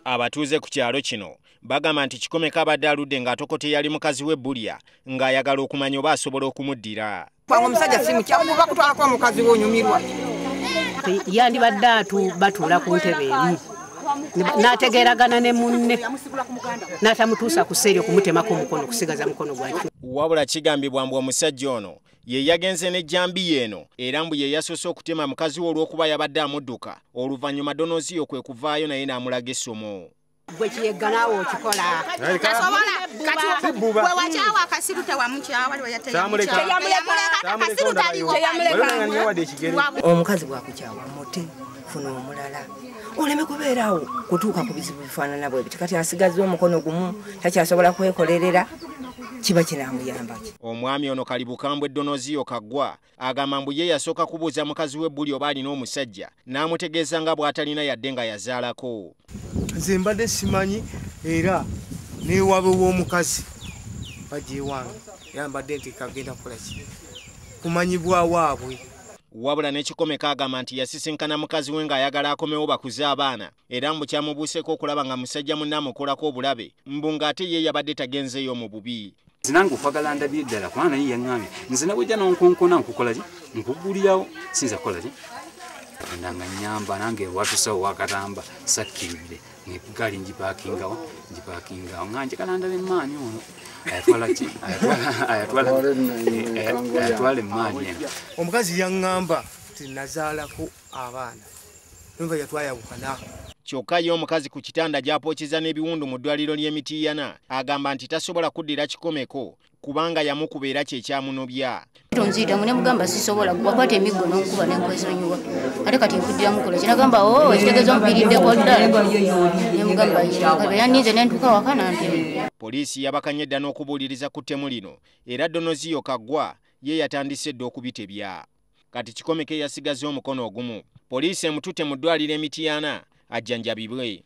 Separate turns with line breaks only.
Abatuuze ku kyalo kino bagamba nti kikomeka abadde aludde ng'atokote yali mukazi we Bulya ng'ayagala okumanya oba asobola okumuddira.
Omusajja si mukyamu kuba kutwalako omukazi we onyumirwa.
Yandibadde batuula ku ntebe emu n'ategeeragana ne munne n'atamutuusa ku sseeri okumutemako omukono kusigaza mukono gwaki.
Wabula kigambibwa mbu omusajja ono ye yagenze n'ejjambiya eno era mbu ye yasoose okutema mukazi we olw'okuba yabadde amudduka oluvannyuma Donoziyo kwe kuvaayo naye n'amulaga essomo.
Gwe kiyegganawo okikola.
Gwe wakyawa akasiru tewamukyawa
omukazi bwakukyawa mutte funa omulala oleme kubeerawo kutuuka ku bizibu bifaanana bwe biti kati asigaza omukono gumu takyasobola kwekolerera kiba kinamuyamba ki.
Omwami ono Kalibukambwe Donoziyo Kaggwa agamba mbu ye yasooka kubuuza mukazi we Bulya oba alina omusajja n'amutegeeza nga bw'atalina yadde nga yazaalako.
Nze mbadde simanyi era n'ewaabwe w'omukazi bajja ewange era mbadde nti kagenda kukola ki kumanyibwa waabwe.
Wabula n'ekikomeka agamba nti yasisinkana mukazi we ng'ayagala akomewo bakuze abaana era mbu kyamubuuseeko okulaba nga musajja munne amukolako obulabe mbu ng'ate ye yabadde tagenzeeyo mu bubi.
Zinange okwagala ndabye ddala kubanga naye yaŋŋambye nze nabwejja n'onkonkona nkukola ki nkugulirawo sinza kukola ki ndanga nnyamba nange watusawo wakatamba sakkiridde negali ngipakingawo nga njagala ndabe emmaanyi ono ayatwala ki ayatwala emmaanyi eno.
Omukazi yaŋŋamba nti nazaalako abaana nomba yatwayawukana.
Kyokka ye omukazi ku kitanda gy'apookeza n'ebiwundu mu ddwaliro ly'Emityana agamba nti tasobola kuddira kikomeko kubanga yamukuba era kye kyamunobya.
Tonzita mune mugamba sisobola wakwata emiggo n'okuba n'enkwezonyiwa ate kati nkuddira mukola kinagamba ekitegeeza omupiriddeko ddala ne mugamba yannize n'entuuka wakana nti.
Poliisi yabakanya edda n'okubuuliriza ku ttemu lino era Donoziyo Kaggwa ye yatandise dda okubitebya. Kati kikomeko yasigaze omukono ogumu. Poliisi emututte mu ddwaliro Emityana ajjanjabibwe.